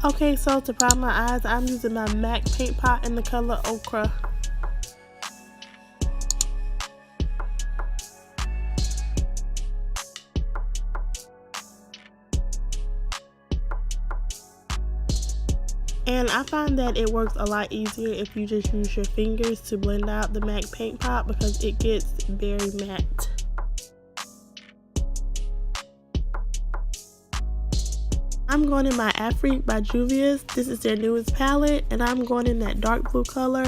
Okay, so to prime my eyes, I'm using my MAC paint pot in the color Ochre. And I find that it works a lot easier if you just use your fingers to blend out the MAC paint pot because it gets very matte. I'm going in my Afrique by Juvia. This is their newest palette, and I'm going in that dark blue color.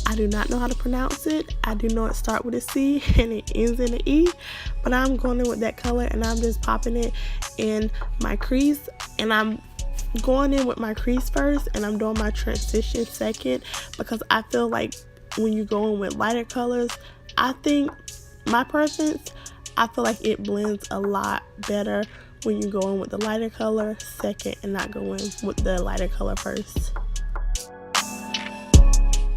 I do not know how to pronounce it. I do know it starts with a C and it ends in an E, but I'm going in with that color and I'm just popping it in my crease, and I'm going in with my crease first and I'm doing my transition second because I feel like when you go in with lighter colors, I think my preference, I feel like it blends a lot better when you go in with the lighter color second and not go in with the lighter color first.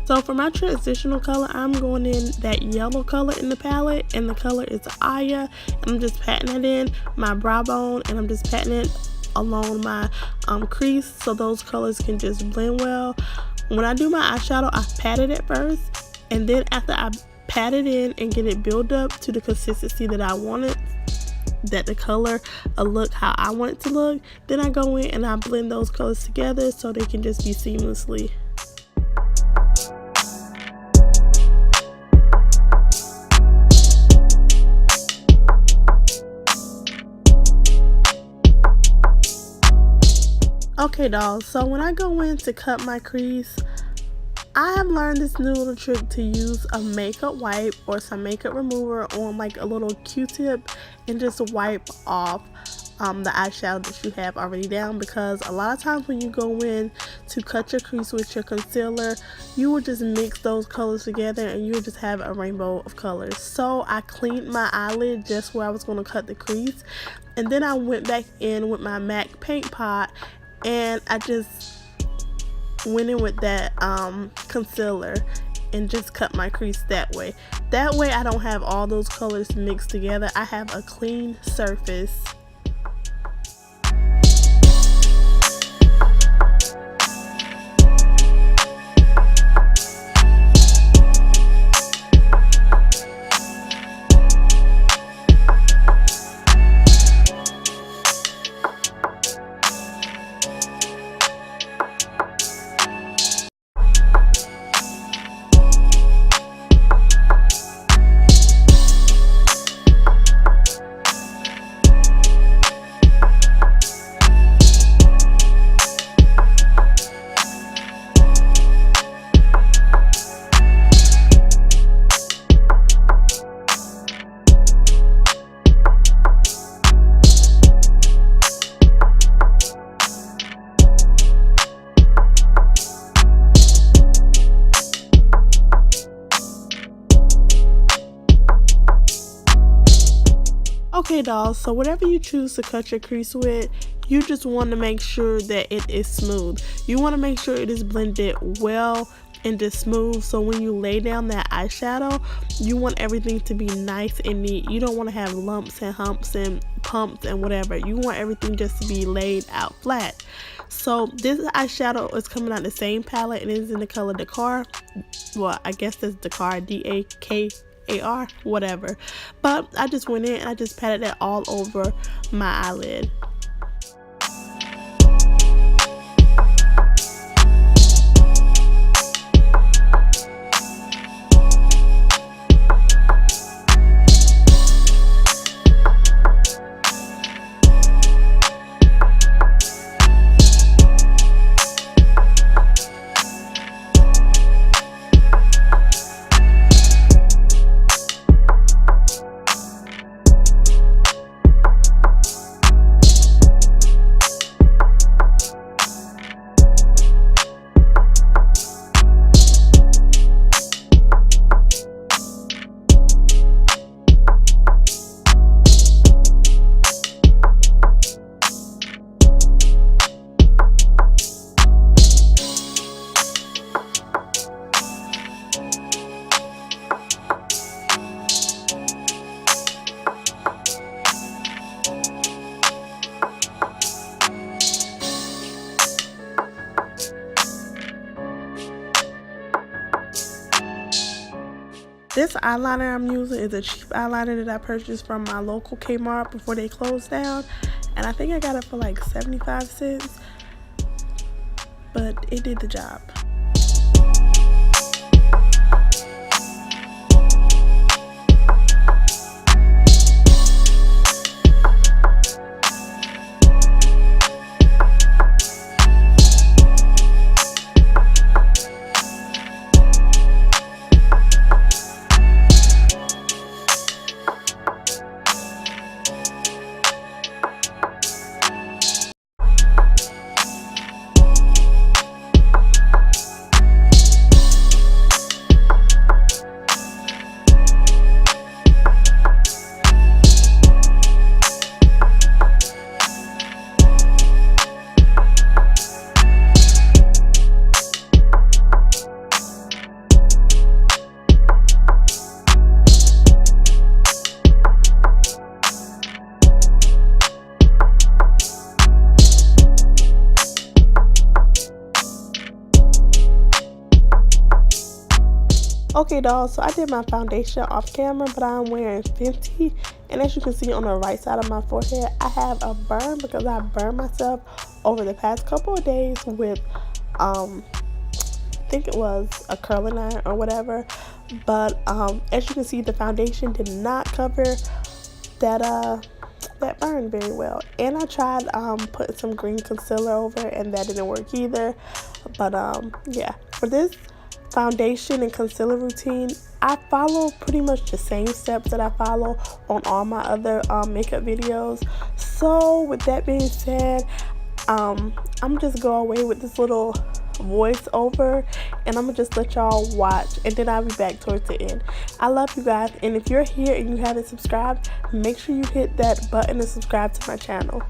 So for my transitional color, I'm going in that yellow color in the palette, and the color is Aya, and I'm just patting it in my brow bone, and I'm just patting it along my crease so those colors can just blend well. When I do my eyeshadow, I pat it at first, and then after I pat it in and get it build up to the consistency that I wanted, that the color will look how I want it to look, then I go in and I blend those colors together so they can just be seamlessly. Okay dolls, so when I go in to cut my crease, I have learned this new little trick to use a makeup wipe or some makeup remover on like a little Q-tip and just wipe off the eyeshadow that you have already down, because a lot of times when you go in to cut your crease with your concealer, you will just mix those colors together and you'll just have a rainbow of colors. So I cleaned my eyelid just where I was going to cut the crease, and then I went back in with my MAC paint pot and I just went in with that concealer and just cut my crease that way. That way I don't have all those colors mixed together. I have a clean surface. Okay dolls, so whatever you choose to cut your crease with, you just want to make sure that it is smooth. You want to make sure it is blended well and just smooth, so when you lay down that eyeshadow, you want everything to be nice and neat. You don't want to have lumps and humps and pumps and whatever. You want everything just to be laid out flat. So this eyeshadow is coming out the same palette and it is in the color Dakar. Well, I guess that's Dakar, D-A-K-A-R, whatever. But I just went in and I just patted that all over my eyelid. This eyeliner I'm using is a cheap eyeliner that I purchased from my local Kmart before they closed down, and I think I got it for like 75 cents, but it did the job. Okay, dolls, so I did my foundation off camera, but I'm wearing Fenty, and as you can see on the right side of my forehead, I have a burn because I burned myself over the past couple of days with, I think it was a curling iron or whatever, but as you can see, the foundation did not cover that burn very well, and I tried putting some green concealer over it, and that didn't work either. But yeah, for this foundation and concealer routine, I follow pretty much the same steps that I follow on all my other makeup videos. So with that being said, I'm just go away with this little voiceover, and I'm gonna just let y'all watch, and then I'll be back towards the end. I love you guys, and if you're here and you haven't subscribed, make sure you hit that button and subscribe to my channel.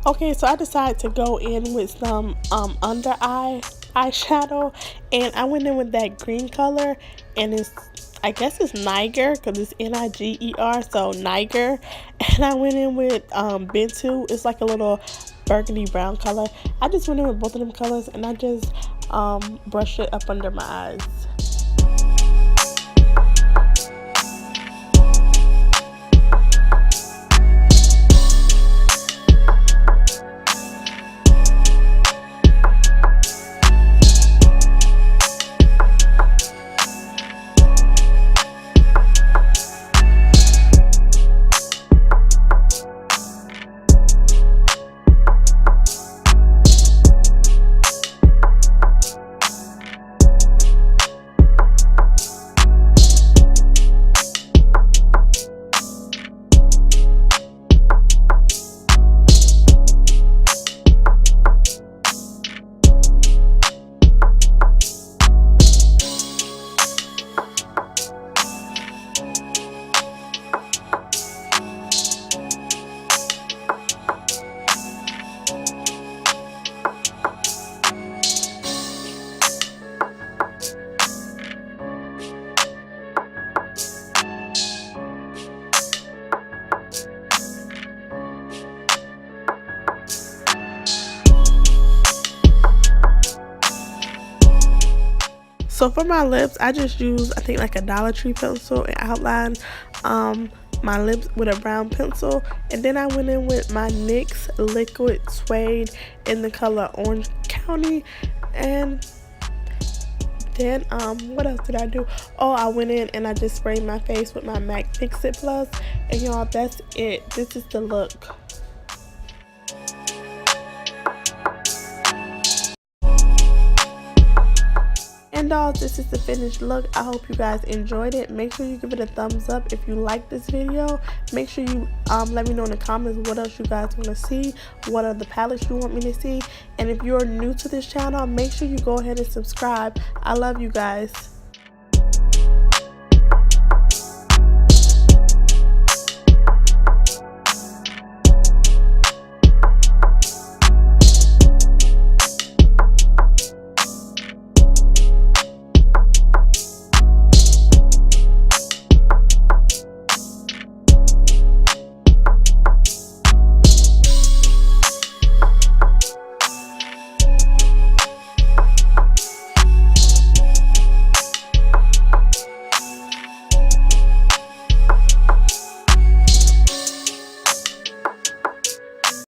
Okay, so I decided to go in with some under eye eyeshadow, and I went in with that green color, and I guess it's Niger because it's Niger, so Niger. And I went in with Bintu. It's like a little burgundy brown color. I just went in with both of them colors, and I just brushed it up under my eyes. So for my lips, I just used, I think, like a Dollar Tree pencil and outlined my lips with a brown pencil. And then I went in with my NYX Liquid Suede in the color Orange County. And then what else did I do? Oh, I went in and I just sprayed my face with my MAC Fix It Plus. And y'all, that's it. This is the look. And dolls, this is the finished look. I hope you guys enjoyed it. Make sure you give it a thumbs up if you like this video. Make sure you let me know in the comments what else you guys want to see, what are the palettes you want me to see. And if you're new to this channel, make sure you go ahead and subscribe. I love you guys.